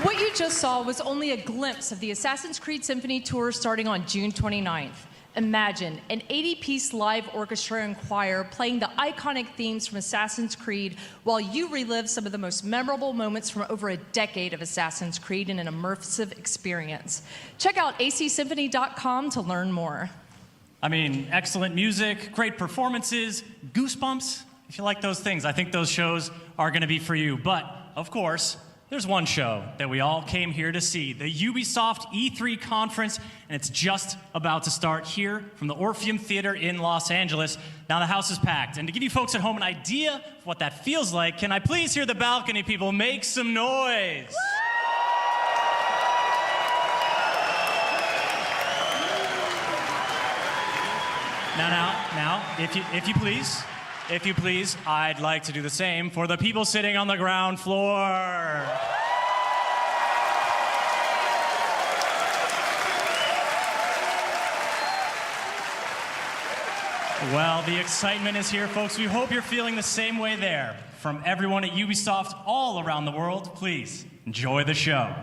What you just saw was only a glimpse of the Assassin's Creed Symphony Tour starting on June 29th. Imagine an 80-piece live orchestra and choir playing the iconic themes from Assassin's Creed while you relive some of the most memorable moments from over a decade of Assassin's Creed in an immersive experience. Check out acsymphony.com to learn more. I mean, excellent music, great performances, goosebumps. If you like those things, I think those shows are going to be for you. But, of course, there's one show that we all came here to see, the Ubisoft E3 conference, and it's just about to start here from the Orpheum Theater in Los Angeles. Now the house is packed, and to give you folks at home an idea of what that feels like, can I please hear the balcony people make some noise? Now, if you please, I'd like to do the same for the people sitting on the ground floor. Well, the excitement is here, folks. We hope you're feeling the same way there. From everyone at Ubisoft all around the world, please enjoy the show.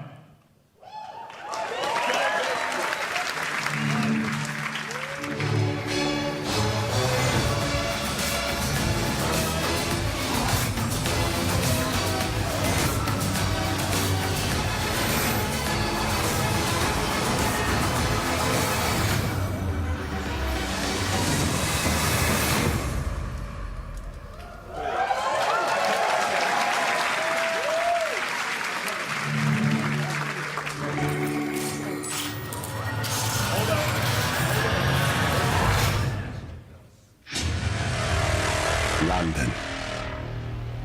London,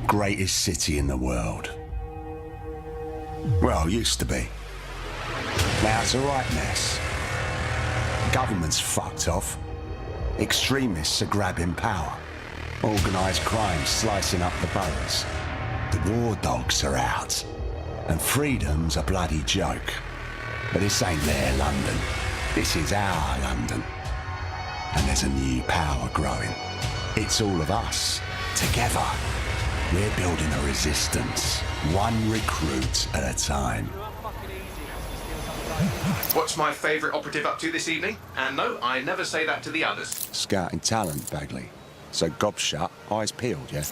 greatest city in the world. Well, used to be. Now it's a right mess. Government's fucked off. Extremists are grabbing power. Organised crime slicing up the boroughs. The war dogs are out. And freedom's a bloody joke. But this ain't their London. This is our London. And there's a new power growing. It's all of us, together. We're building a resistance, one recruit at a time. What's my favourite operative up to this evening? And no, I never say that to the others. Scouting talent, Bagley. So gob shut, eyes peeled, yeah?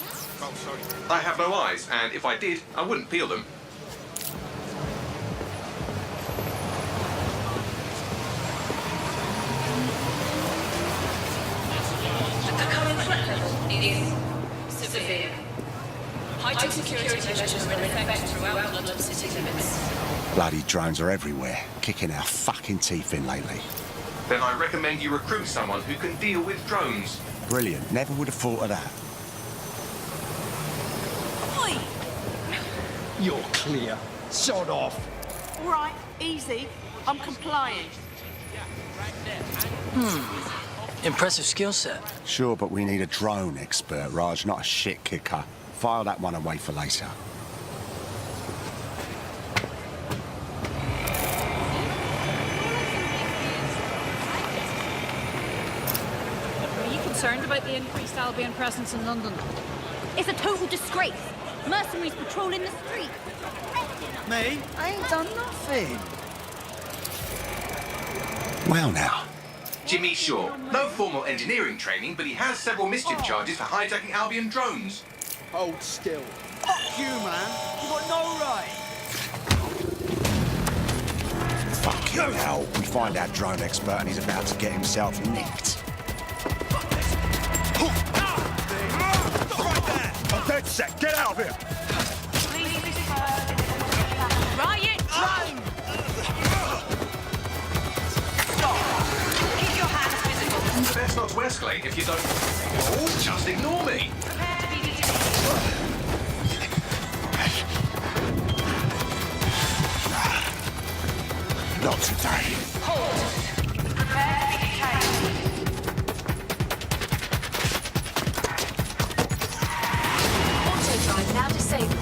Oh, sorry. I have no eyes, and if I did, I wouldn't peel them. Severe. Heightened security measures are in effect throughout London city limits. Bloody drones are everywhere, kicking our fucking teeth in lately. Then I recommend you recruit someone who can deal with drones. Brilliant, never would have thought of that. Oi! You're clear. Sod off. All right, easy. I'm complying. Impressive skill set. Sure, but we need a drone expert, Raj, not a shit kicker. File that one away for later. concerned about the increased Albion presence in London? It's a total disgrace. Mercenaries patrolling the streets. Me? I ain't done nothing. Well now. Jimmy Shaw. No formal engineering training, but he has several mischief charges for hijacking Albion drones. Hold still. Fuck you, man. You got no right. Fucking hell. We find our drone expert and he's about to get himself nicked. I'm dead set. Get out of here. Riot drone! Keep your hands visible. Best not to escalate if you don't... Oh, just ignore me. Prepare to be detained. Not today. Hold. Prepare to be detained. Auto-drive now disabled.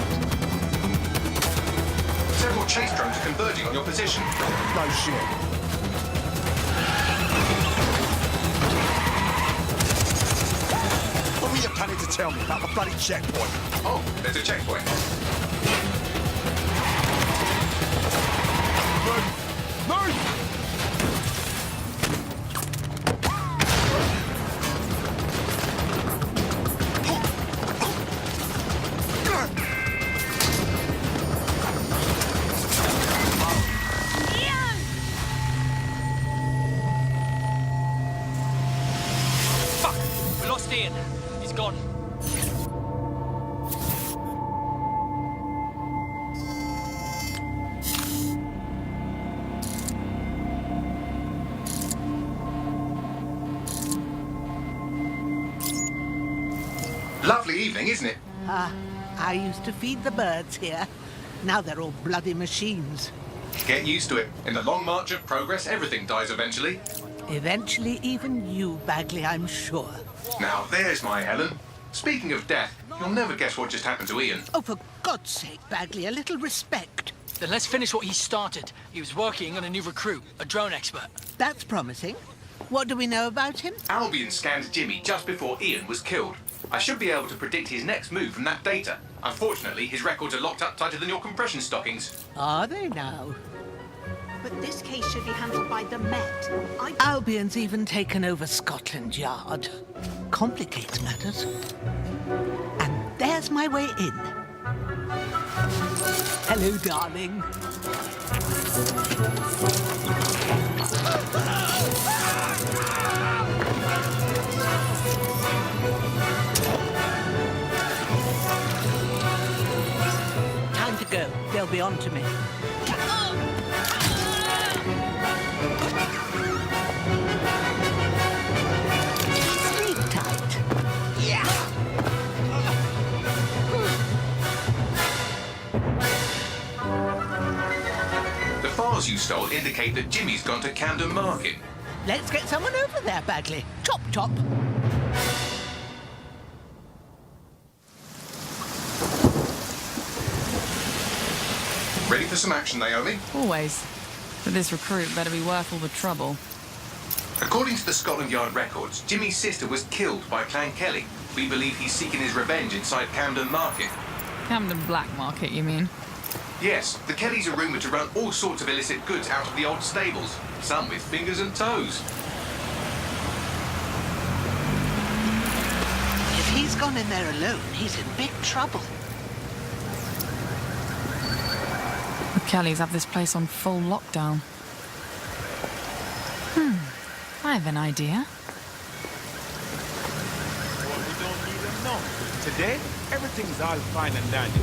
Several chase drones are converging on your position. No shit. What were you planning to tell me about the bloody checkpoint? Oh, there's a checkpoint. Move! Fuck! We lost Ian. He's gone. Lovely evening, isn't it? I used to feed the birds here. Now they're all bloody machines. Get used to it. In the long march of progress, everything dies eventually. Eventually, even you, Bagley, I'm sure. Now, there's my Helen. Speaking of death, you'll never guess what just happened to Ian. Oh, for God's sake, Bagley, a little respect. Then let's finish what he started. He was working on a new recruit, a drone expert. That's promising. What do we know about him? Albion scanned Jimmy just before Ian was killed. I should be able to predict his next move from that data. Unfortunately, his records are locked up tighter than your compression stockings. Are they now? But this case should be handled by the Met. Albion's even taken over Scotland Yard. Complicates matters. And there's my way in. Hello, darling. Time to go. They'll be on to me. Sleep tight. Yeah. The files you stole indicate that Jimmy's gone to Camden Market. Let's get someone over there, Bagley. Chop, chop. Ready for some action, Naomi? Always. But this recruit better be worth all the trouble. According to the Scotland Yard records, Jimmy's sister was killed by Clan Kelly. We believe he's seeking his revenge inside Camden Market. Camden Black Market, you mean? Yes, the Kellys are rumoured to run all sorts of illicit goods out of the old stables, some with fingers and toes. If he's gone in there alone, he's in big trouble. The Kellys have this place on full lockdown. I have an idea. Well, we don't need them now. Today, everything's all fine and dandy.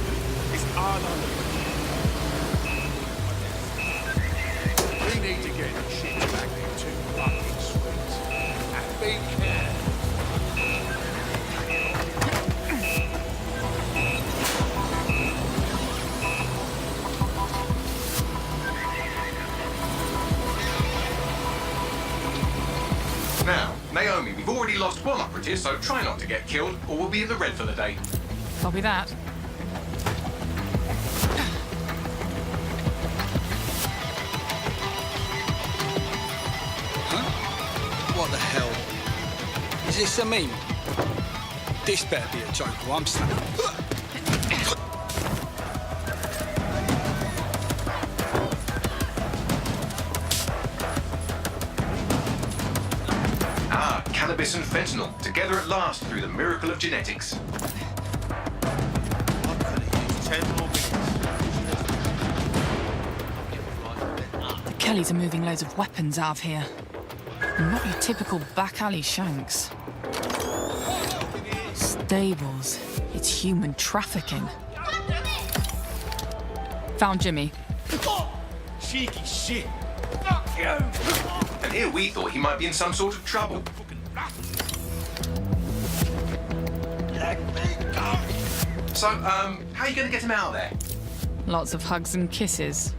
It's all on the We need to get shit back into fucking streets. And we can. Now, Naomi, we've already lost one operative, so try not to get killed, or we'll be in the red for the day. Copy that. Huh? What the hell? Is Is this a meme? This better be a joke or I'm snapping. Cannabis and fentanyl, together at last through the miracle of genetics. The Kellys are moving loads of weapons out of here. Not your typical back alley shanks. Stables. It's human trafficking. Found Jimmy. Cheeky shit. And here we thought he might be in some sort of trouble. So, how are you going to get him out of there? Lots of hugs and kisses.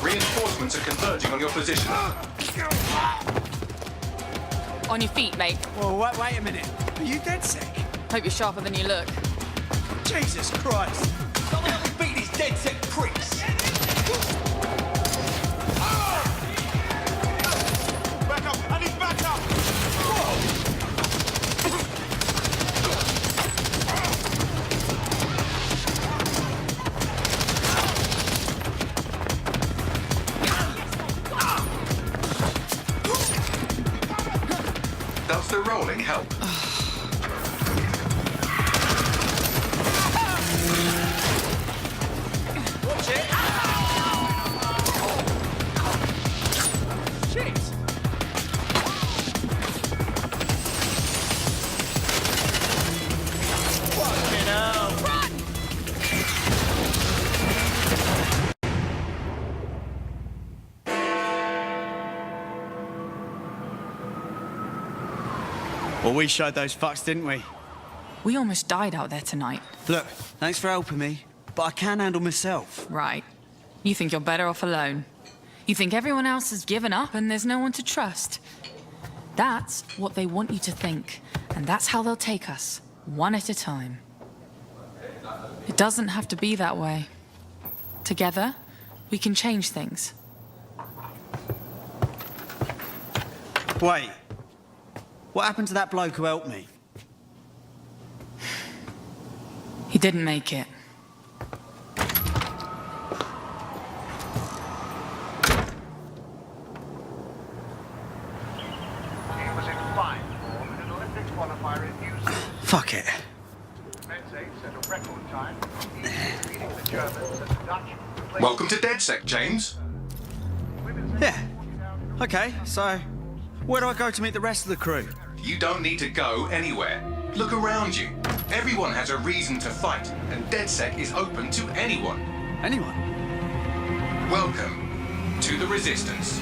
Reinforcements are converging on your position. On your feet, mate. Well, wait a minute. Are you dead sick? Hope you're sharper than you look. Jesus Christ. Someone help me beat these dead sick pricks. Back up. I need back up. Does the rolling help? Watch it. Shit. Fucking hell. Run! Well, we showed those fucks, didn't we? We almost died out there tonight. Look, thanks for helping me, but I can handle myself. Right. You think you're better off alone. You think everyone else has given up and there's no one to trust. That's what they want you to think, and that's how they'll take us, one at a time. It doesn't have to be that way. Together, we can change things. Wait. What happened to that bloke who helped me? He didn't make it. Fuck it. Welcome to DedSec, James. Yeah. Okay, so where do I go to meet the rest of the crew? You don't need to go anywhere. Look around you. Everyone has a reason to fight, and DedSec is open to anyone. Anyone? Welcome to the Resistance.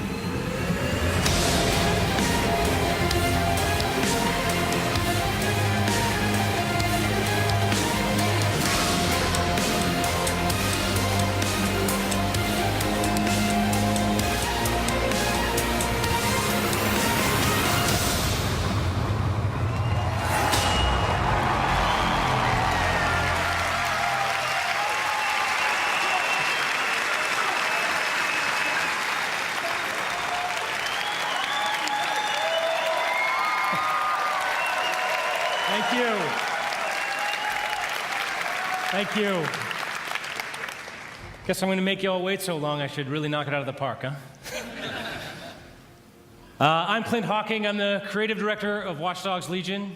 Thank you. Thank you. Guess I'm going to make you all wait so long, I should really knock it out of the park, huh? I'm Clint Hawking. I'm the creative director of Watch Dogs Legion.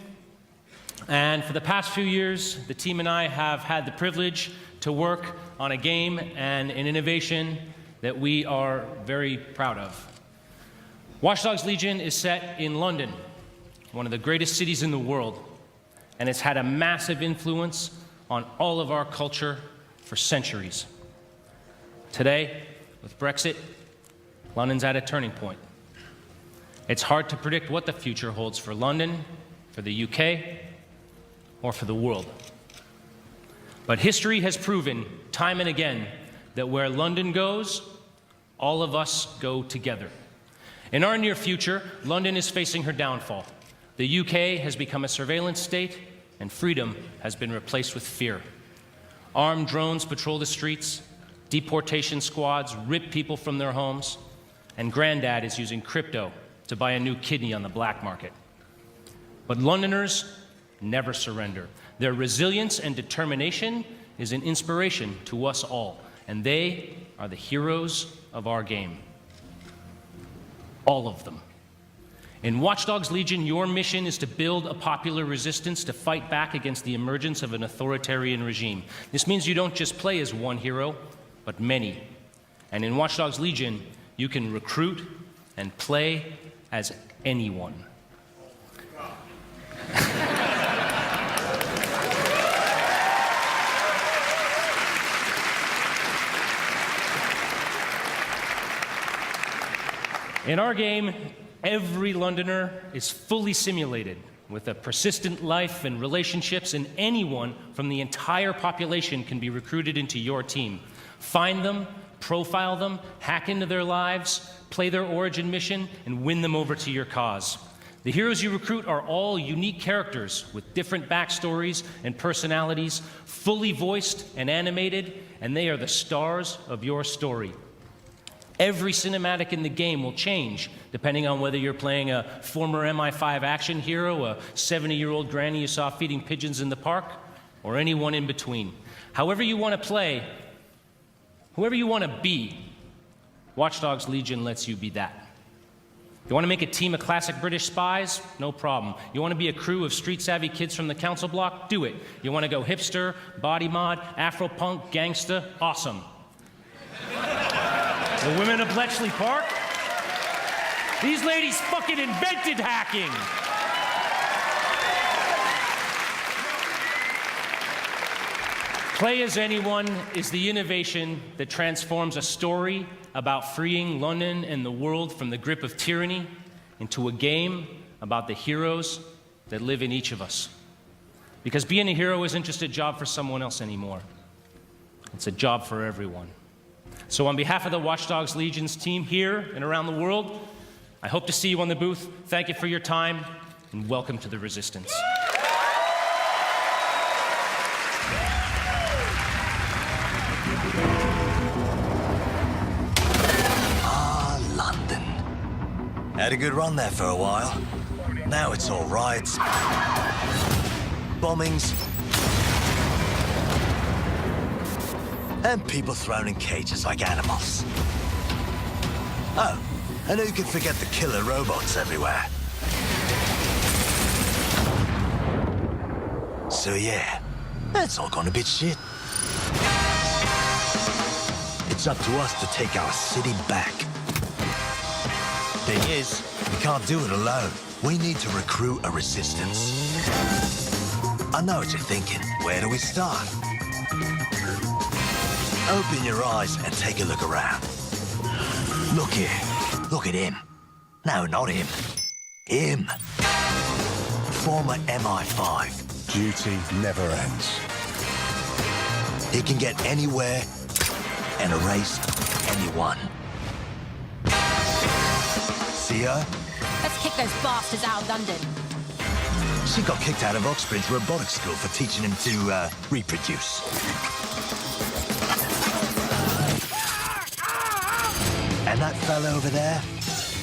And for the past few years, the team and I have had the privilege to work on a game and an innovation that we are very proud of. Watch Dogs Legion is set in London, one of the greatest cities in the world, and it's had a massive influence on all of our culture for centuries. Today, with Brexit, London's at a turning point. It's hard to predict what the future holds for London, for the UK, or for the world. But history has proven time and again that where London goes, all of us go together. In our near future, London is facing her downfall. The UK has become a surveillance state, and freedom has been replaced with fear. Armed drones patrol the streets, deportation squads rip people from their homes, and Granddad is using crypto to buy a new kidney on the black market. But Londoners never surrender. Their resilience and determination is an inspiration to us all, and they are the heroes of our game. All of them. In Watch Dogs Legion, your mission is to build a popular resistance to fight back against the emergence of an authoritarian regime. This means you don't just play as one hero, but many. And in Watch Dogs Legion, you can recruit and play as anyone. In our game, every Londoner is fully simulated with a persistent life and relationships, and anyone from the entire population can be recruited into your team. Find them, profile them, hack into their lives, play their origin mission, and win them over to your cause. The heroes you recruit are all unique characters with different backstories and personalities, fully voiced and animated, and they are the stars of your story. Every cinematic in the game will change depending on whether you're playing a former MI5 action hero, a 70-year-old granny you saw feeding pigeons in the park, or anyone in between. However you want to play, whoever you want to be, Watch Dogs Legion lets you be that. You want to make a team of classic British spies? No problem. You want to be a crew of street-savvy kids from the council block? Do it. You want to go hipster, body mod, Afro-punk, gangsta? Awesome. The women of Bletchley Park? These ladies fucking invented hacking! Play as Anyone is the innovation that transforms a story about freeing London and the world from the grip of tyranny into a game about the heroes that live in each of us. Because being a hero isn't just a job for someone else anymore. It's a job for everyone. So on behalf of the Watch Dogs Legion's team here and around the world, I hope to see you on the booth. Thank you for your time, and welcome to the Resistance. London. Had a good run there for a while. Now it's all riots, bombings, and people thrown in cages like animals. Oh, and who could forget the killer robots everywhere? So yeah, that's all gone a bit shit. It's up to us to take our city back. Thing is, we can't do it alone. We need to recruit a resistance. I know what you're thinking. Where do we start? Open your eyes and take a look around. Look here. Look at him. No, not him. Him. Former MI5. Duty never ends. He can get anywhere and erase anyone. See her? Let's kick those bastards out of London. She got kicked out of Oxbridge Robotics School for teaching him to reproduce. And that fella over there?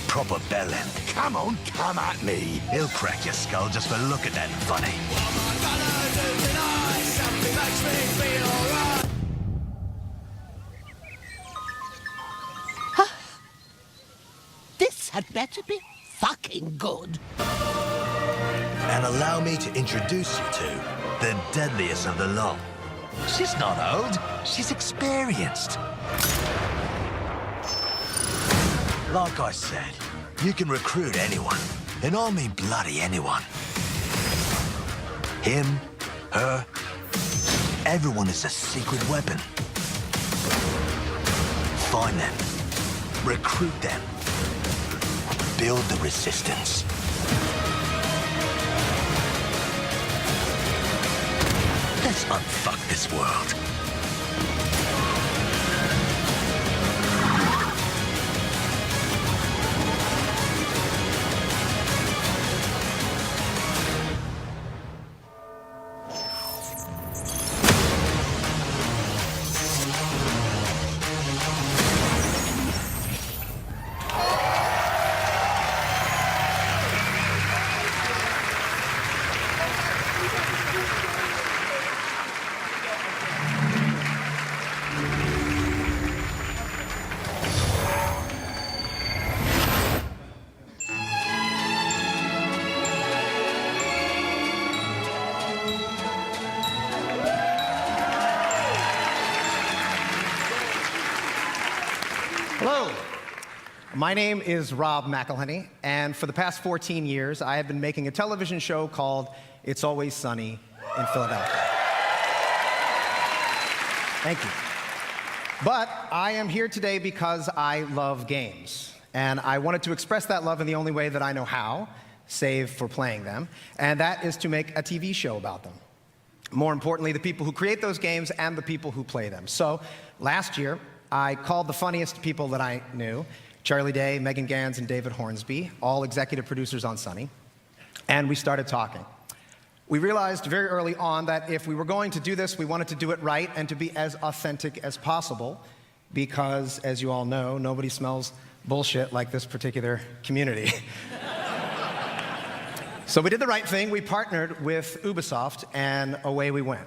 Proper bellend. Come on, come at me. He'll crack your skull just for looking at him funny. This had better be fucking good. And allow me to introduce you to the deadliest of the lot. She's not old, she's experienced. Like I said, you can recruit anyone, and I mean bloody anyone. Him, her, everyone is a secret weapon. Find them, recruit them, build the resistance. Let's unfuck this world. Hello. My name is Rob McElhenney, and for the past 14 years, I have been making a television show called It's Always Sunny in Philadelphia. Thank you. But I am here today because I love games, and I wanted to express that love in the only way that I know how, save for playing them, and that is to make a TV show about them. More importantly, the people who create those games and the people who play them. So last year, I called the funniest people that I knew, Charlie Day, Megan Gans, and David Hornsby, all executive producers on Sunny, and we started talking. We realized very early on that if we were going to do this, we wanted to do it right and to be as authentic as possible, because, as you all know, nobody smells bullshit like this particular community. So we did the right thing. We partnered with Ubisoft, and away we went.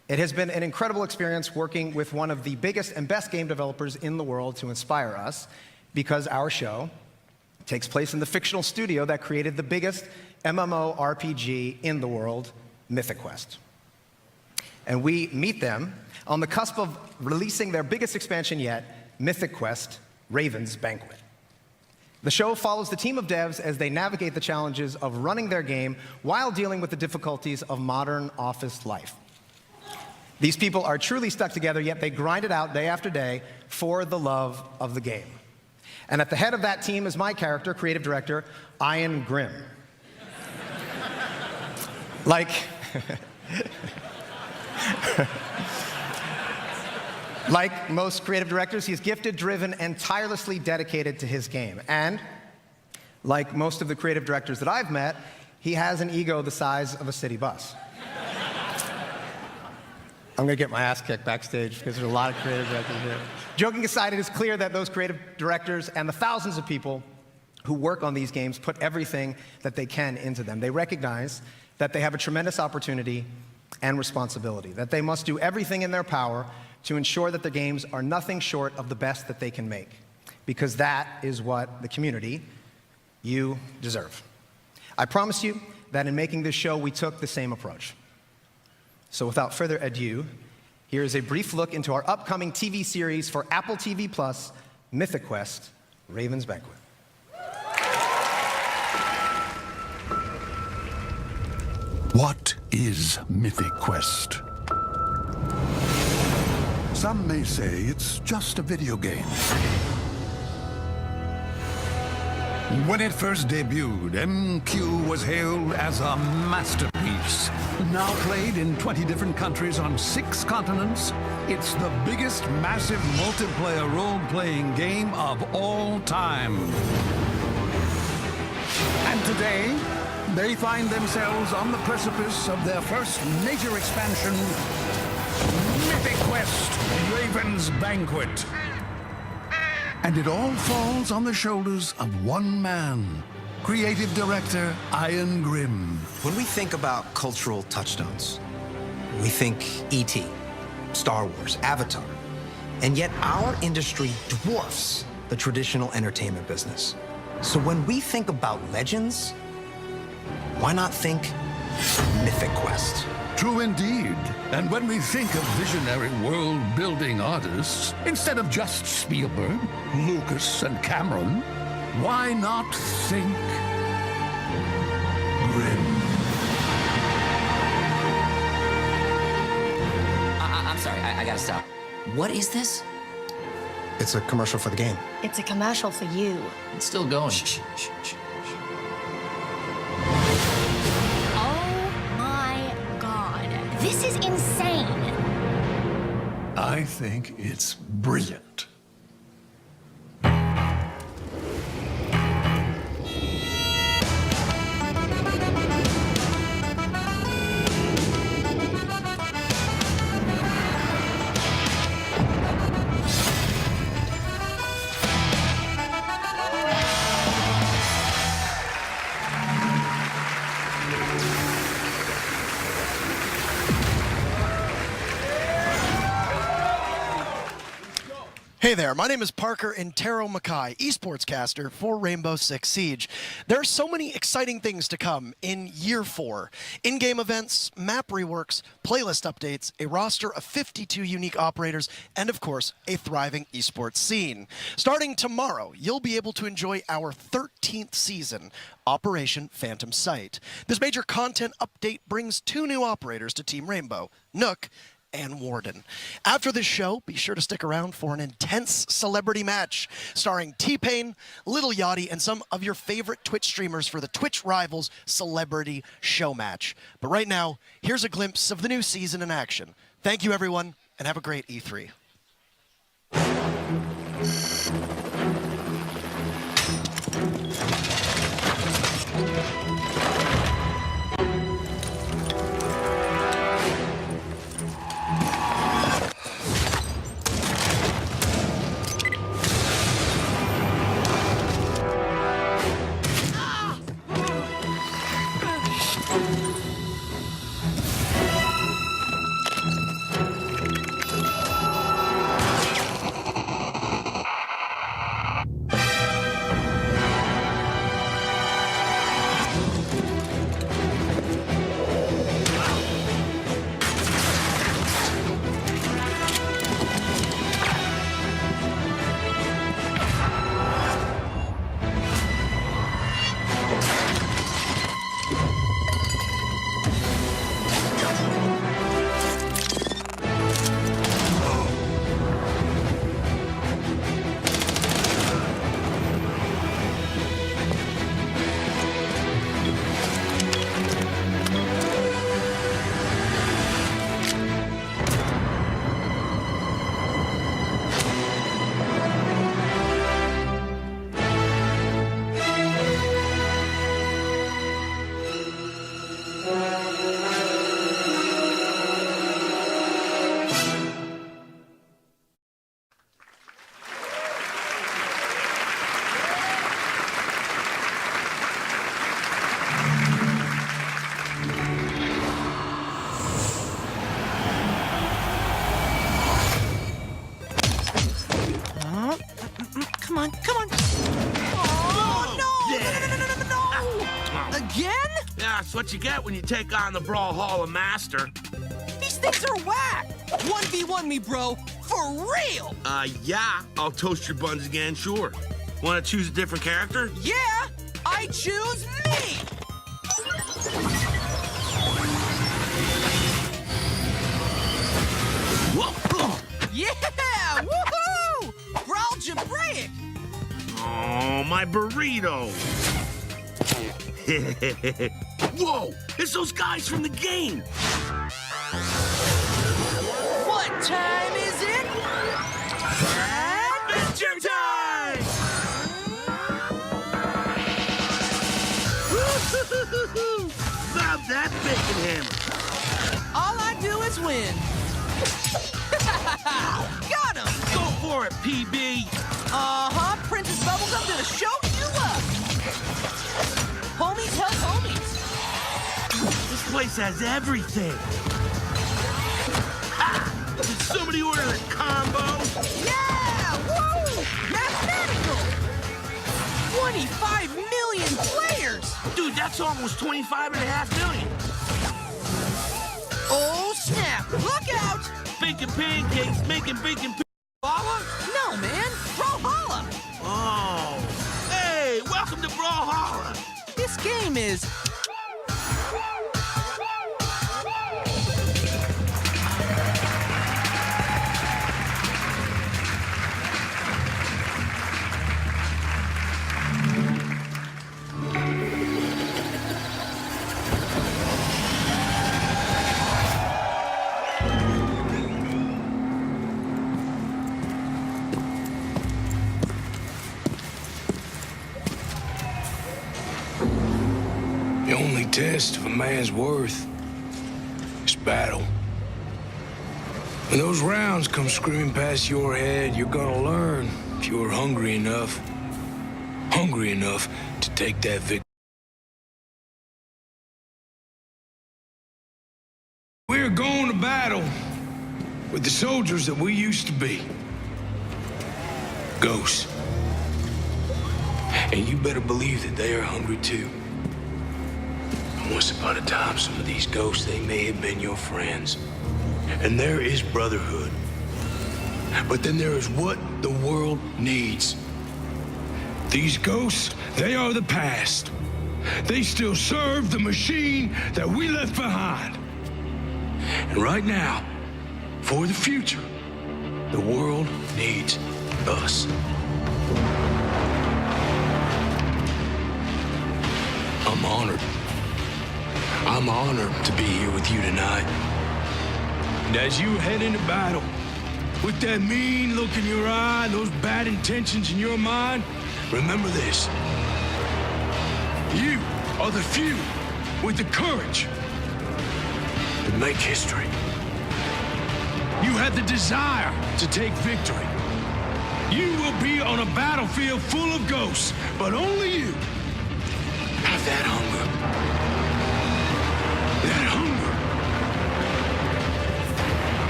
It has been an incredible experience working with one of the biggest and best game developers in the world to inspire us, because our show takes place in the fictional studio that created the biggest MMORPG in the world, Mythic Quest. And we meet them on the cusp of releasing their biggest expansion yet, Mythic Quest: Raven's Banquet. The show follows the team of devs as they navigate the challenges of running their game while dealing with the difficulties of modern office life. These people are truly stuck together, yet they grind it out day after day for the love of the game. And at the head of that team is my character, creative director, Ian Grimm. Like most creative directors, he's gifted, driven, and tirelessly dedicated to his game. And like most of the creative directors that I've met, he has an ego the size of a city bus. I'm going to get my ass kicked backstage because there's a lot of creative directors here. Joking aside, it is clear that those creative directors and the thousands of people who work on these games put everything that they can into them. They recognize that they have a tremendous opportunity and responsibility, that they must do everything in their power to ensure that the games are nothing short of the best that they can make, because that is what the community, you, deserve. I promise you that in making this show, we took the same approach. So without further ado, here is a brief look into our upcoming TV series for Apple TV+, Mythic Quest: Raven's Banquet. What is Mythic Quest? Some may say it's just a video game. When it first debuted, MQ was hailed as a masterpiece. Now played in 20 different countries on 6 continents, it's the biggest massive multiplayer role-playing game of all time. And today, they find themselves on the precipice of their first major expansion, Mythic Quest: Raven's Banquet. And it all falls on the shoulders of one man, creative director Ian Grimm. When we think about cultural touchstones, we think E.T., Star Wars, Avatar, and yet our industry dwarfs the traditional entertainment business. So when we think about legends, why not think Mythic Quest? True indeed. And when we think of visionary world-building artists, instead of just Spielberg, Lucas, and Cameron, why not think Grimm? I'm sorry, I gotta stop. What is this? It's a commercial for the game. It's a commercial for you. It's still going. Shh. Oh my God. This is insane. I think it's brilliant. Hey there, my name is Parker Intero Mackay, esports caster for Rainbow Six Siege. There are so many exciting things to come in Year 4. In-game events, map reworks, playlist updates, a roster of 52 unique operators, and of course, a thriving esports scene. Starting tomorrow, you'll be able to enjoy our 13th season, Operation Phantom Sight. This major content update brings 2 new operators to Team Rainbow, Nook and Warden. After this show, be sure to stick around for an intense celebrity match starring T-Pain, Lil Yachty, and some of your favorite Twitch streamers for the Twitch Rivals Celebrity Show Match. But right now, here's a glimpse of the new season in action. Thank you, everyone, and have a great E3. Come on, come on. Oh, no! Yeah. No! Again? Yeah, that's what you get when you take on the Brawlhalla Master. These things are whack! 1v1 me, bro. For real! Yeah. I'll toast your buns again, sure. Want to choose a different character? Yeah! I choose me! Whoa! Yeah! Woohoo! Brawl Jabraic! Oh, my burrito! Whoa! It's those guys from the game! What time is it? Adventure time! Love that bacon hammer! All I do is win. Got him! Go for it, PB! Uh-huh, Princess Bubblegum gonna show you up! Homies help homies! This place has everything! Ha! Did somebody order a combo? Yeah! Woo! Mathematical! 25 million players! Dude, that's almost 25.5 million! Oh, snap! Look out! Baking pancakes, making bacon Brawlhalla? No, man! Brawlhalla! Oh. Hey, welcome to Brawlhalla! This game is... test of a man's worth is battle. When those rounds come screaming past your head, you're gonna learn if you're hungry enough to take that victory. We're going to battle with the soldiers that we used to be. Ghosts. And you better believe that they are hungry too. Once upon a time, some of these ghosts, they may have been your friends. And there is brotherhood. But then there is what the world needs. These ghosts, they are the past. They still serve the machine that we left behind. And right now, for the future, the world needs us. I'm honored. I'm honored to be here with you tonight. And as you head into battle, with that mean look in your eye, those bad intentions in your mind, remember this. You are the few with the courage to make history. You have the desire to take victory. You will be on a battlefield full of ghosts, but only you have that hunger. That hunger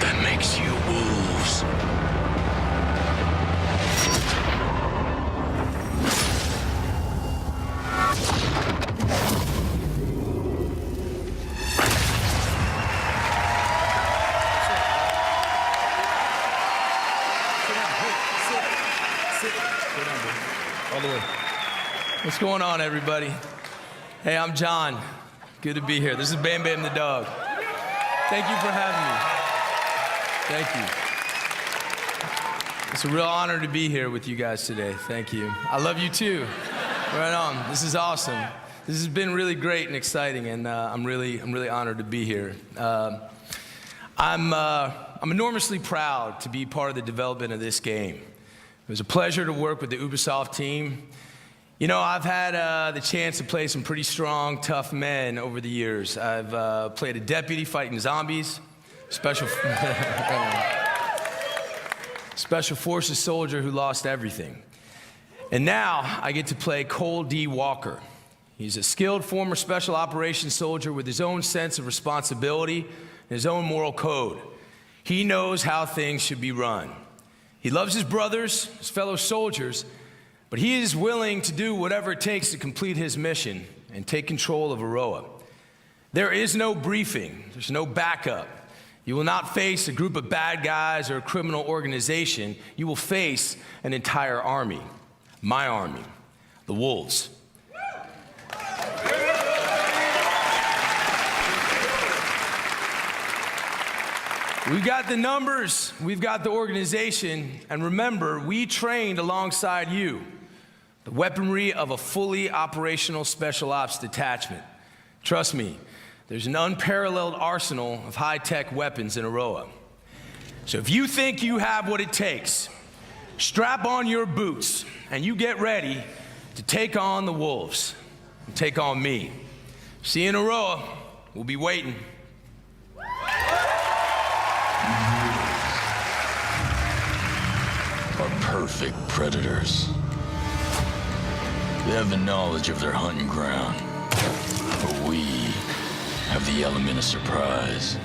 that makes you wolves. All the way. What's going on, everybody? Hey, I'm John. Good to be here. This is Bam Bam the dog. Thank you for having me. Thank you. It's a real honor to be here with you guys today. Thank you. I love you too. Right on. This is awesome. This has been really great and exciting, and I'm really honored to be here. I'm enormously proud to be part of the development of this game. It was a pleasure to work with the Ubisoft team. You know, I've had the chance to play some pretty strong, tough men over the years. I've played a deputy fighting zombies, special forces soldier who lost everything. And now I get to play Cole D. Walker. He's a skilled former special operations soldier with his own sense of responsibility and his own moral code. He knows how things should be run. He loves his brothers, his fellow soldiers, but he is willing to do whatever it takes to complete his mission and take control of Aroa. There is no briefing. There's no backup. You will not face a group of bad guys or a criminal organization. You will face an entire army. My army, the Wolves. We've got the numbers, we've got the organization, and remember, we trained alongside you. The weaponry of a fully operational special ops detachment. Trust me, there's an unparalleled arsenal of high-tech weapons in Aroa. So if you think you have what it takes, strap on your boots and you get ready to take on the Wolves, and take on me. See you in Aroa, we'll be waiting. Are perfect predators. They have the knowledge of their hunting ground, but we have the element of surprise.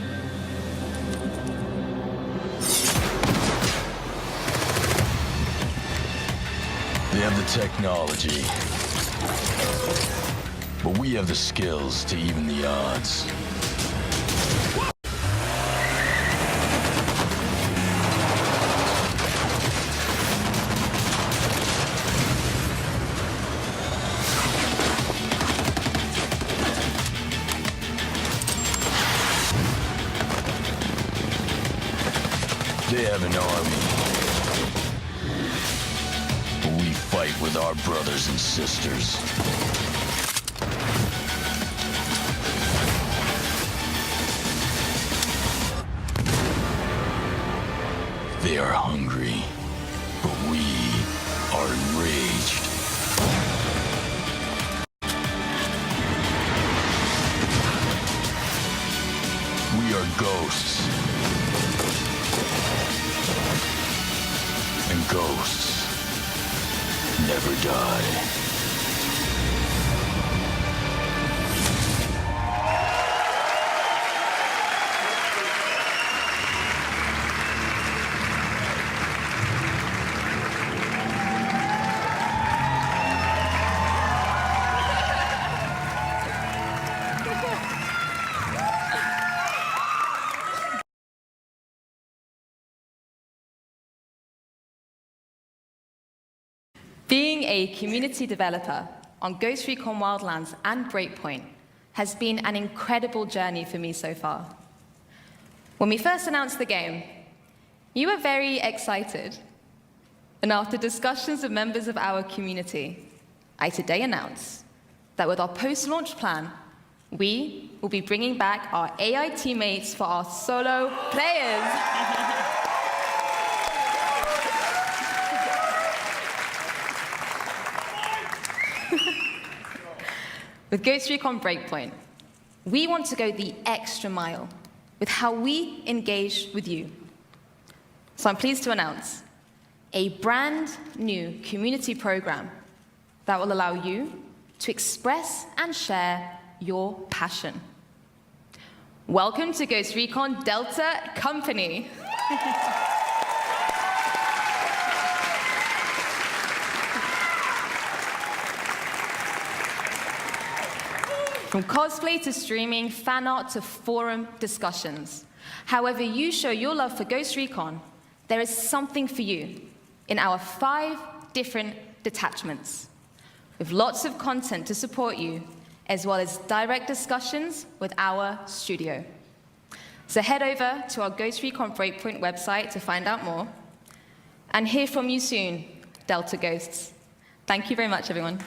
They have the technology, but we have the skills to even the odds. They have an army, but we fight with our brothers and sisters. They are hungry, but we are enraged. We are ghosts. And ghosts never die. Being a community developer on Ghost Recon Wildlands and Breakpoint has been an incredible journey for me so far. When we first announced the game, you were very excited. And after discussions with members of our community, I today announce that with our post-launch plan, we will be bringing back our AI teammates for our solo players. With Ghost Recon Breakpoint, we want to go the extra mile with how we engage with you. So I'm pleased to announce a brand new community program that will allow you to express and share your passion. Welcome to Ghost Recon Delta Company. From cosplay to streaming, fan art to forum discussions. However you show your love for Ghost Recon, there is something for you in our 5 different detachments, with lots of content to support you, as well as direct discussions with our studio. So head over to our Ghost Recon Breakpoint website to find out more, and hear from you soon, Delta Ghosts. Thank you very much, everyone.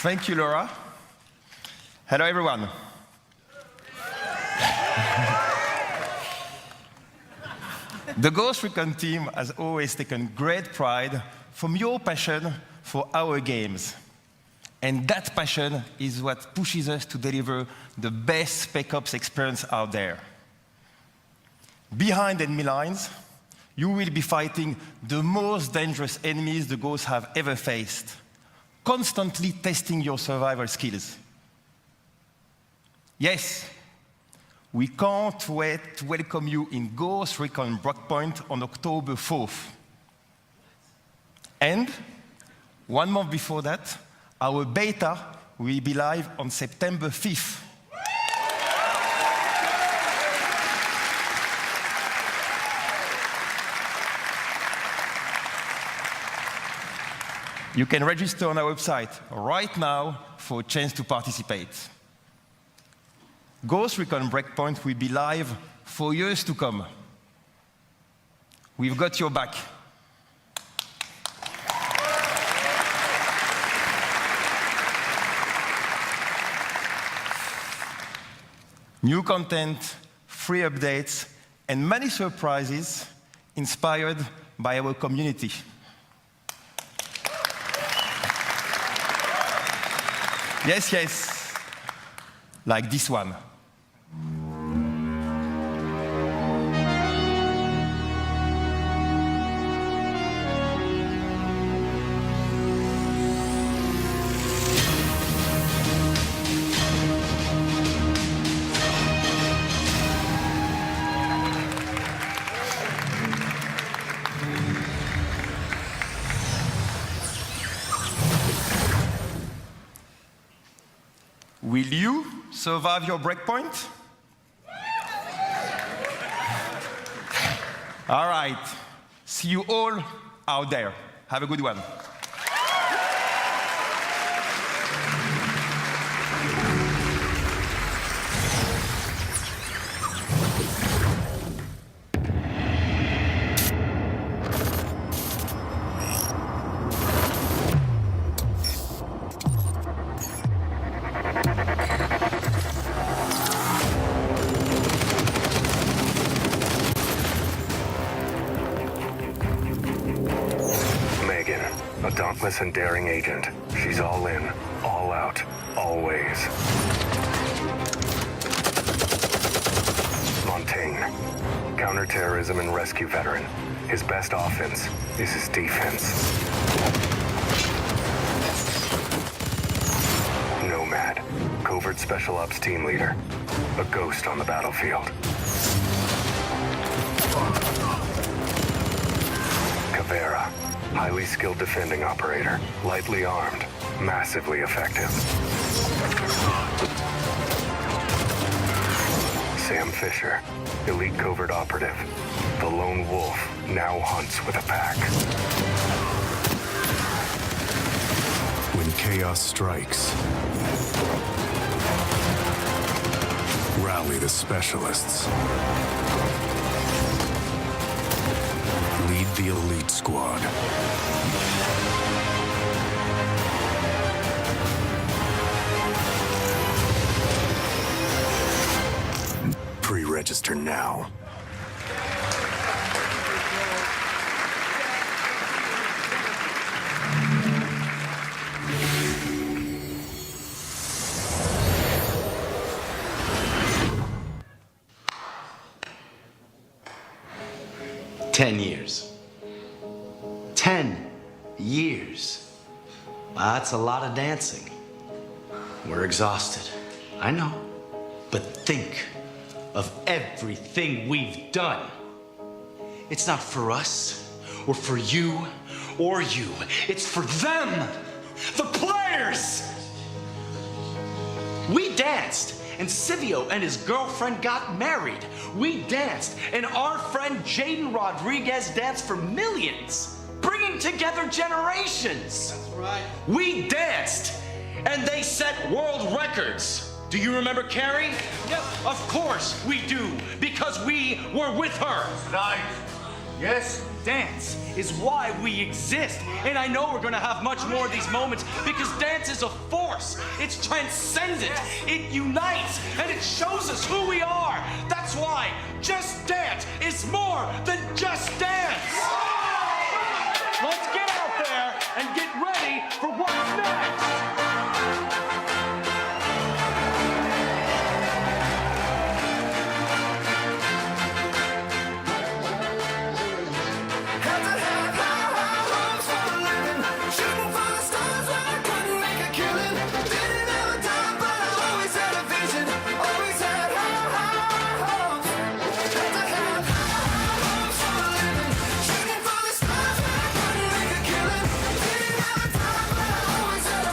Thank you, Laura. Hello, everyone. The Ghost Recon team has always taken great pride from your passion for our games. And that passion is what pushes us to deliver the best Spec Ops experience out there. Behind enemy lines, you will be fighting the most dangerous enemies the Ghosts have ever faced, constantly testing your survival skills. Yes, we can't wait to welcome you in Ghost Recon Breakpoint on October 4th. And 1 month before that, our beta will be live on September 5th. You can register on our website right now for a chance to participate. Ghost Recon Breakpoint will be live for years to come. We've got your back. New content, free updates, and many surprises inspired by our community. Yes, yes, like this one. Will you survive your breakpoint? All right. See you all out there. Have a good one. relentless and daring agent. She's all in, all out, always. Montaigne, counterterrorism and rescue veteran. His best offense is his defense. Nomad, covert special ops team leader. A ghost on the battlefield. Caveira, highly skilled defending operator. Lightly armed, massively effective. Sam Fisher, elite covert operative. The lone wolf now hunts with a pack. When chaos strikes, rally the specialists. Lead the elite squad. Pre-register now. $10 10 years. Wow, that's a lot of dancing. We're exhausted. I know. But think of everything we've done. It's not for us, or for you, or you. It's for them, the players! We danced, and Silvio and his girlfriend got married. We danced, and our friend Jaden Rodriguez danced for millions, bringing together generations. That's right. We danced, and they set world records. Do you remember Carrie? Yep. Of course we do, because we were with her. Right. Yes? Dance is why we exist. And I know we're gonna have much more of these moments because dance is a force. It's transcendent. It unites and it shows us who we are. That's why Just Dance is more than just dance. Let's get out there and get ready for what's next.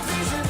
Vision.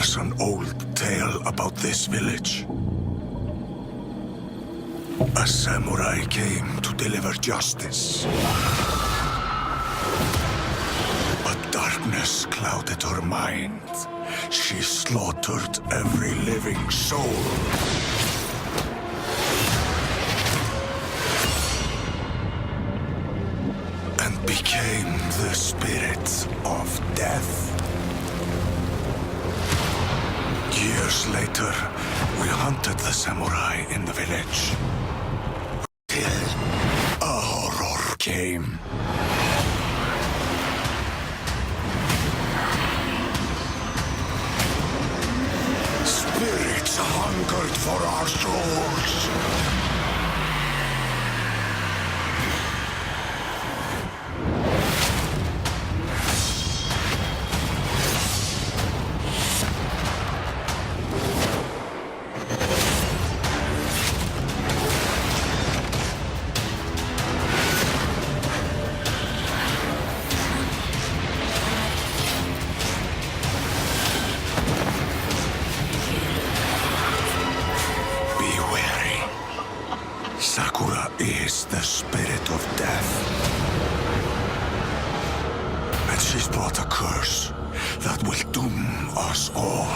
was an old tale about this village. A samurai came to deliver justice. But darkness clouded her mind. She slaughtered every living soul. And became the spirit of death. Years later, we hunted the samurai in the village. Till a horror came. Spirits hungered for our souls. Sakura is the spirit of death. And she's brought a curse that will doom us all.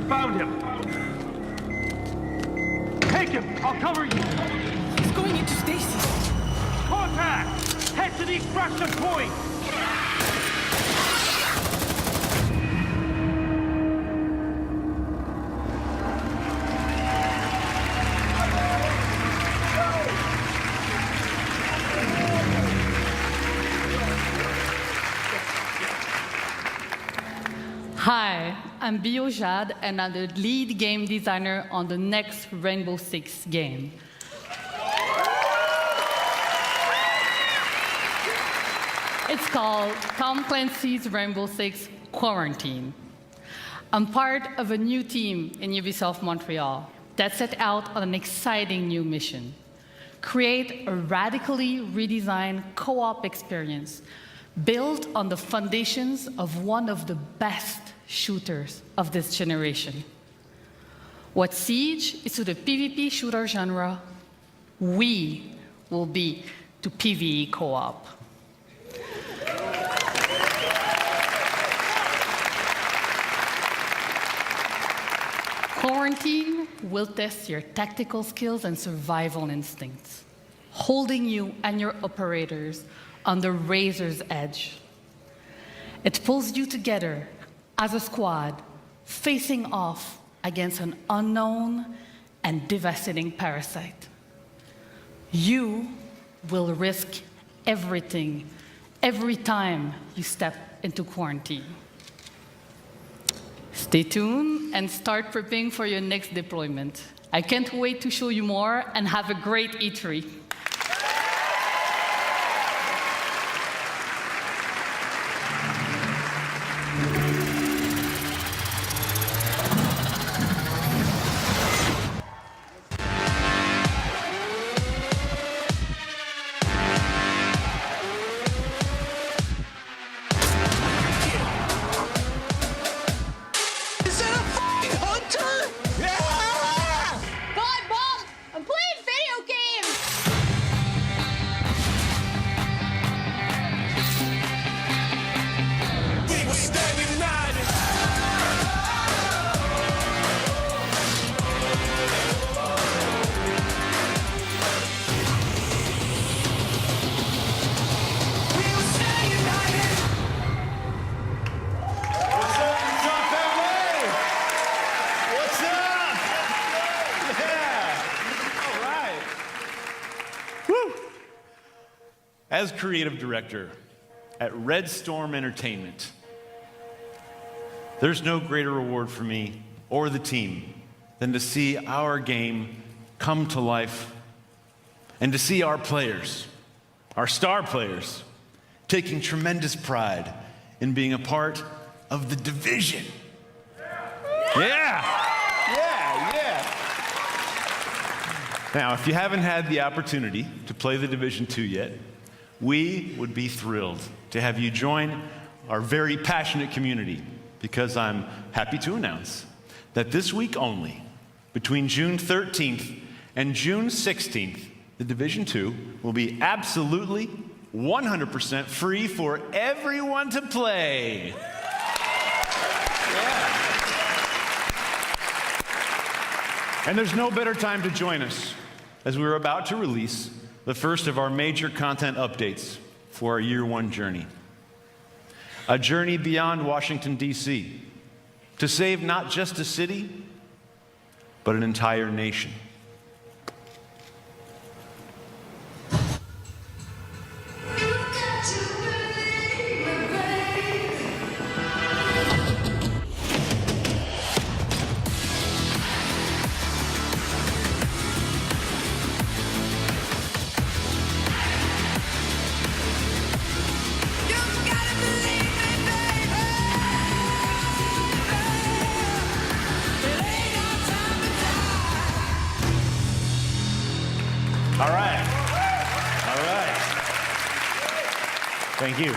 Found him. Take him. I'll cover you. He's going into stasis. Contact! Head to the extraction point! Hi, I'm Bio Jade, and I'm the lead game designer on the next Rainbow Six game. It's called Tom Clancy's Rainbow Six Quarantine. I'm part of a new team in Ubisoft Montreal that set out on an exciting new mission: create a radically redesigned co-op experience built on the foundations of one of the best shooters of this generation. What Siege is to the PvP shooter genre, we will be to PvE co-op. Quarantine will test your tactical skills and survival instincts, holding you and your operators on the razor's edge. It pulls you together as a squad, facing off against an unknown and devastating parasite. You will risk everything every time you step into quarantine. Stay tuned and start prepping for your next deployment. I can't wait to show you more, and have a great E3. Is that a f***ing hunter? Yeah! As creative director at Red Storm Entertainment, there's no greater reward for me or the team than to see our game come to life and to see our players, our star players, taking tremendous pride in being a part of the division. Yeah. Now, if you haven't had the opportunity to play the Division 2 yet, we would be thrilled to have you join our very passionate community, because I'm happy to announce that this week only, between June 13th and June 16th, the Division 2 will be absolutely 100% free for everyone to play. And there's no better time to join us, as we're about to release the first of our major content updates for our year one journey. A journey beyond Washington, D.C., to save not just a city, but an entire nation. Thank you.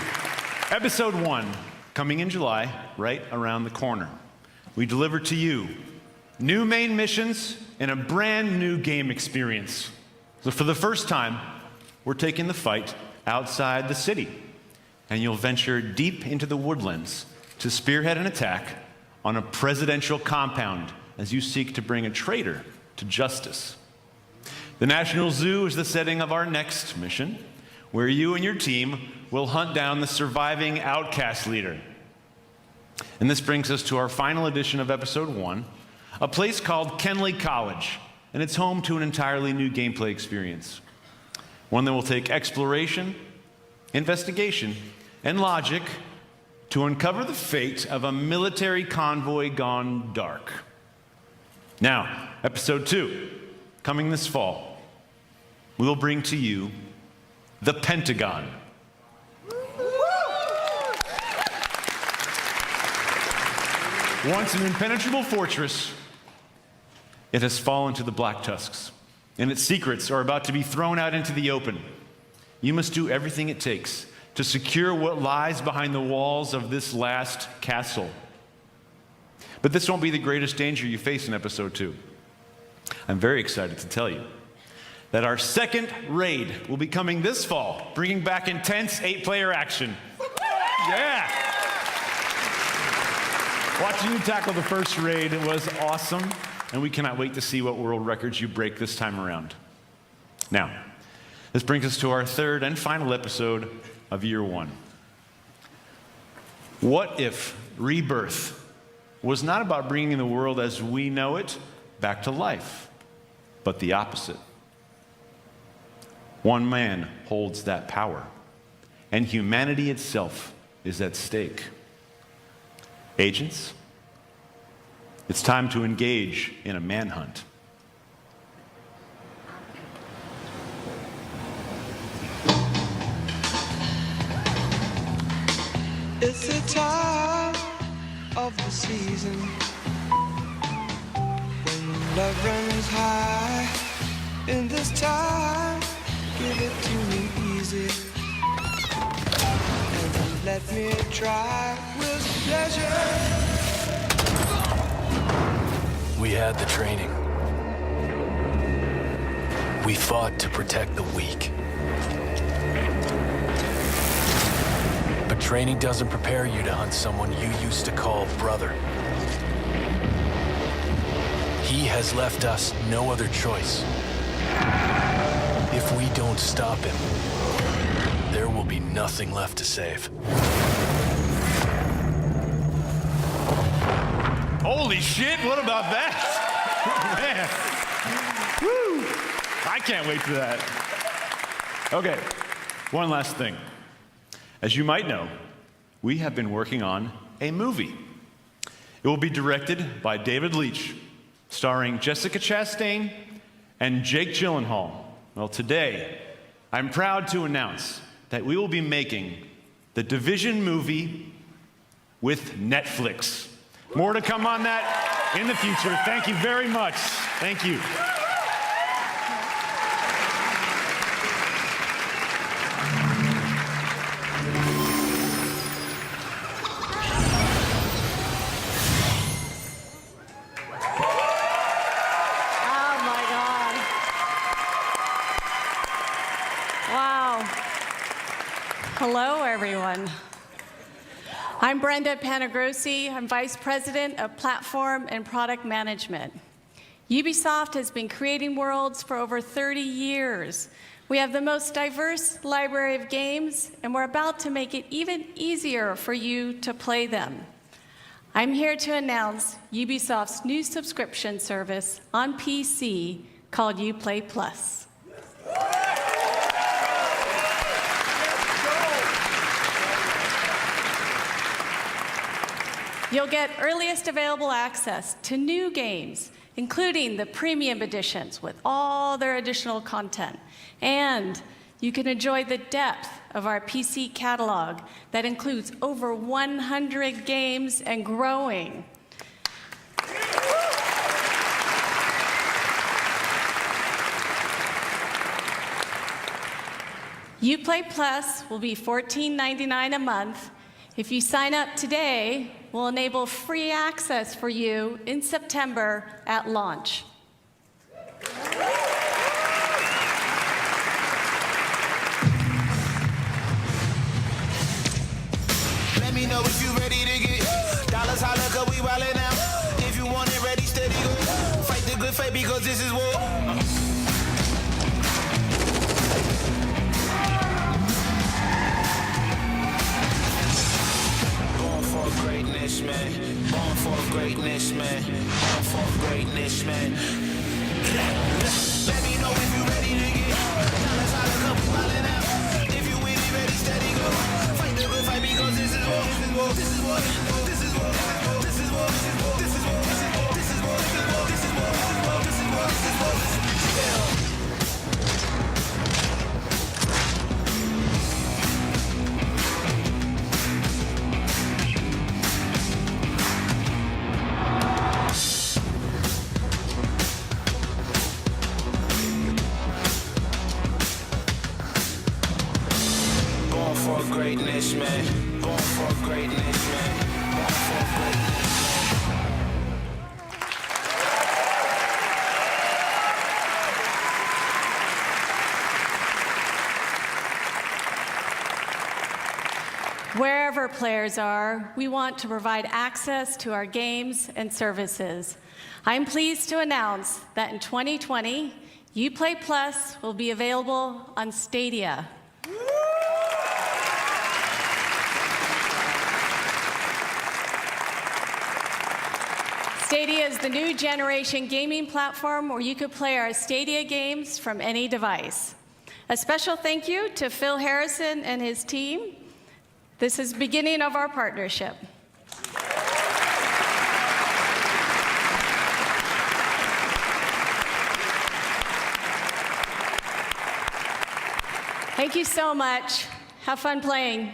Episode 1, coming in July, right around the corner. We deliver to you new main missions and a brand new game experience. So for the first time, we're taking the fight outside the city, and you'll venture deep into the woodlands to spearhead an attack on a presidential compound as you seek to bring a traitor to justice. The National Zoo is the setting of our next mission, where you and your team will hunt down the surviving outcast leader. And this brings us to our final edition of Episode 1, a place called Kenley College, and it's home to an entirely new gameplay experience. One that will take exploration, investigation, and logic to uncover the fate of a military convoy gone dark. Now, Episode 2, coming this fall, we'll bring to you the Pentagon. Once an impenetrable fortress, it has fallen to the Black Tusks, and its secrets are about to be thrown out into the open. You must do everything it takes to secure what lies behind the walls of this last castle. But this won't be the greatest danger you face in Episode 2. I'm very excited to tell you that our second raid will be coming this fall, bringing back intense 8-player action. Yeah! Watching you tackle the first raid was awesome, and we cannot wait to see what world records you break this time around. Now, this brings us to our third and final episode of Year 1. What if rebirth was not about bringing the world as we know it back to life, but the opposite? One man holds that power, and humanity itself is at stake. Agents, it's time to engage in a manhunt. It's the time of the season when love runs high. In this time, give it to me easy, and let me try with pleasure. We had the training. We fought to protect the weak. But training doesn't prepare you to hunt someone you used to call brother. He has left us no other choice. If we don't stop him, there will be nothing left to save. Holy shit, what about that? Man. Woo! I can't wait for that. Okay, One last thing. As you might know, we have been working on a movie. It will be directed by David Leitch, starring Jessica Chastain and Jake Gyllenhaal. Well, today, I'm proud to announce that we will be making the Division movie with Netflix. More to come on that in the future. Thank you very much. Thank you. Hello, everyone. I'm Brenda Panagrossi. I'm Vice President of Platform and Product Management. Ubisoft has been creating worlds for over 30 years. We have the most diverse library of games, and we're about to make it even easier for you to play them. I'm here to announce Ubisoft's new subscription service on PC called Uplay Plus. You'll get earliest available access to new games, including the premium editions with all their additional content. And you can enjoy the depth of our PC catalog that includes over 100 games and growing. Uplay Plus will be $14.99 a month. If you sign up today, we'll enable free access for you in September at launch. Let me know if you ready to get dollars, holla, 'cause we wildin' out. If you want it ready, steady, go. Fight the good fight because this is war. Greatness, man. Born for greatness, man. Born for greatness, man. Let me know if you ready to get dollars, holla, 'cause we wildin' out. If you with it, ready, steady, go. Fight the good fight because this is war. This is war. This is war. This is war. This is war. This is war. This is war. This is war. This is war. This is war. This is war. This is war. Yeah. Greatness, man. Born for greatness, man. Born for greatness. Wherever players are, we want to provide access to our games and services. I'm pleased to announce that in 2020, Uplay Plus will be available on Stadia. Stadia is the new generation gaming platform where you could play our Stadia games from any device. A special thank you to Phil Harrison and his team. This is the beginning of our partnership. Thank you so much. Have fun playing.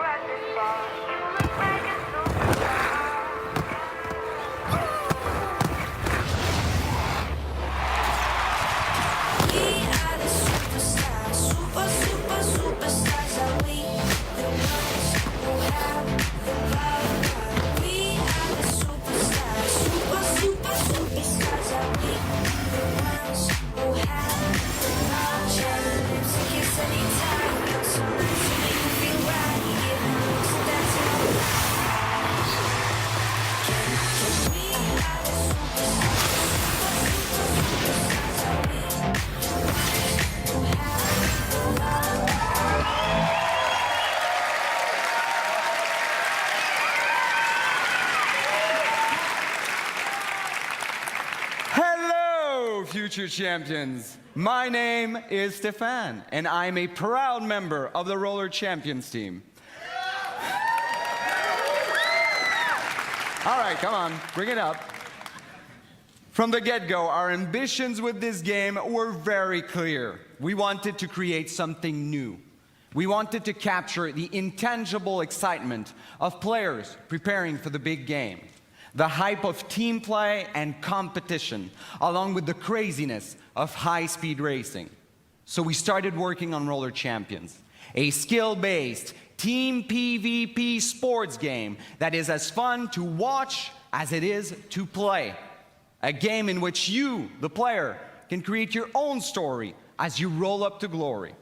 Rock the spot. future champions. My name is Stefan, and I'm a proud member of the Roller Champions team. All right, come on, bring it up. From the get-go, our ambitions with this game were very clear. We wanted to create something new. We wanted to capture the intangible excitement of players preparing for the big game, the hype of team play and competition, along with the craziness of high-speed racing. So we started working on Roller Champions, a skill-based team PvP sports game that is as fun to watch as it is to play. A game in which you, the player, can create your own story as you roll up to glory.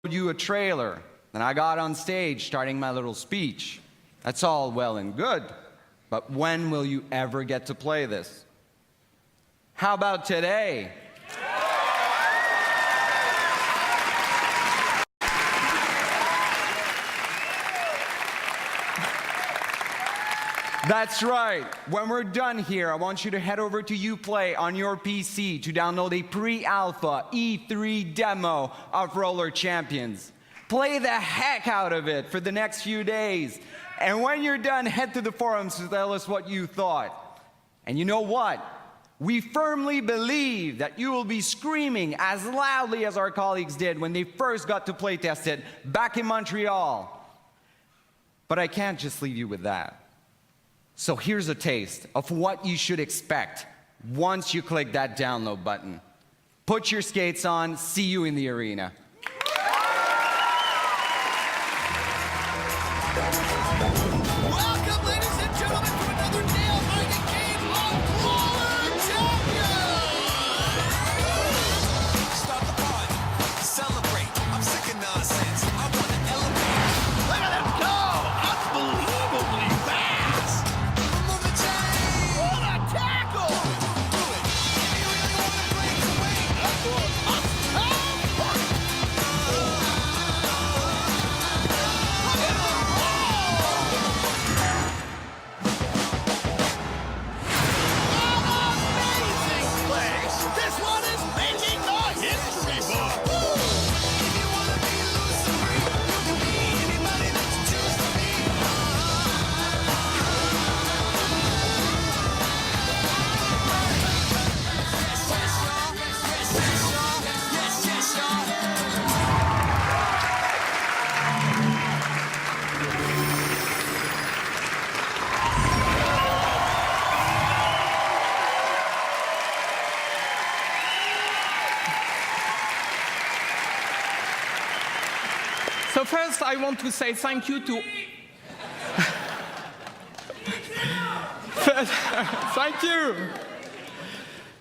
I showed you a trailer, then I got on stage starting my little speech. That's all well and good, but when will you ever get to play this? How about today? That's right. When we're done here, I want you to head over to Uplay on your PC to download a pre-alpha E3 demo of Roller Champions. Play the heck out of it for the next few days. And when you're done, head to the forums to tell us what you thought. And you know what? We firmly believe that you will be screaming as loudly as our colleagues did when they first got to play test it back in Montreal. But I can't just leave you with that. So here's a taste of what you should expect once you click that download button. Put your skates on, see you in the arena. Welcome, ladies and gentlemen, to another nail-biting game of Roller Champions! Stop the party, celebrate. I'm sick of nonsense. I want to elevate. Look at them go! Unbelievably fast! Move the chain! What a tackle! Do it. If you really want to break away, this one is making the history book. If you want to be loose and free, you can be anybody that you choose to be. Yes, y'all. So first, I want to say thank you to... Thank you.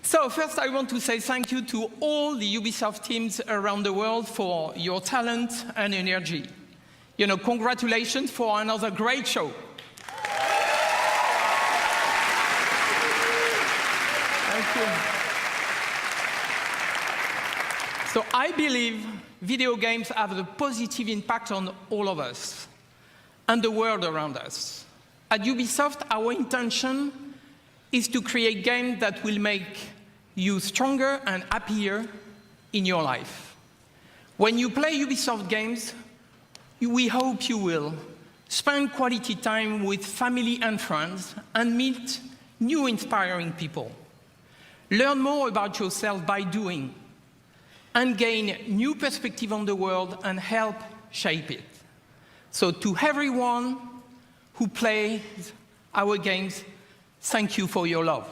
So first, I want to say thank you to all the Ubisoft teams around the world for your talent and energy. You know, congratulations for another great show. Thank you. So I believe video games have a positive impact on all of us and the world around us. At Ubisoft, our intention is to create games that will make you stronger and happier in your life. When you play Ubisoft games, we hope you will spend quality time with family and friends and meet new inspiring people. Learn more about yourself by doing, and gain new perspective on the world and help shape it. So to everyone who plays our games, thank you for your love.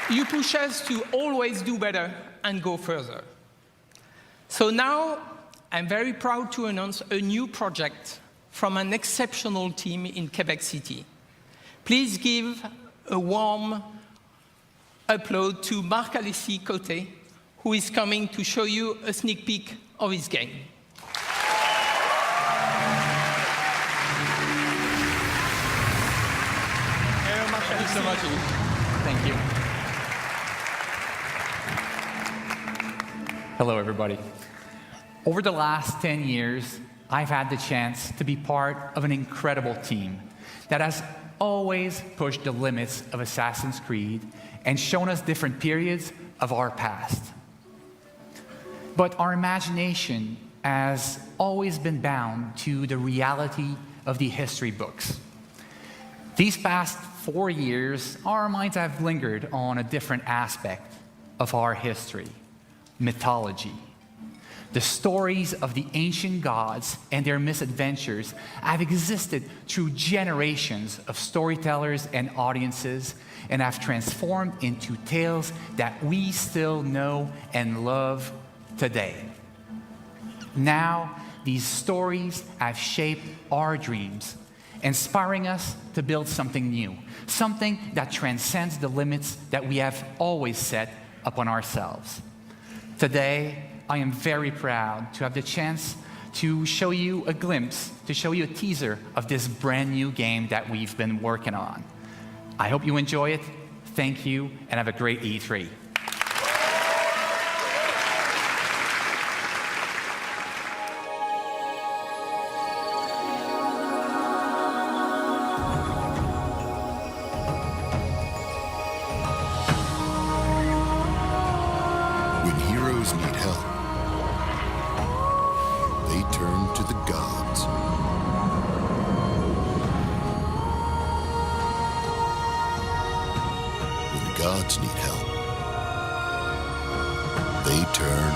You push us to always do better and go further. So now, I'm very proud to announce a new project from an exceptional team in Quebec City. Please give a warm applause to Marc-Alexis Côté, who is coming to show you a sneak peek of his game. Hello, Marc-Alexis. Thank you so much. Thank you. Hello, everybody. Over the last 10 years, I've had the chance to be part of an incredible team that has always pushed the limits of Assassin's Creed and shown us different periods of our past. But our imagination has always been bound to the reality of the history books. These past 4 years, our minds have lingered on a different aspect of our history: mythology. The stories of the ancient gods and their misadventures have existed through generations of storytellers and audiences and have transformed into tales that we still know and love today. Now, these stories have shaped our dreams, inspiring us to build something new, something that transcends the limits that we have always set upon ourselves. Today, I am very proud to have the chance to show you a glimpse, to show you a teaser of this brand new game that we've been working on. I hope you enjoy it. Thank you, and have a great E3. When heroes need help, they turn to the gods. When gods need help, they turn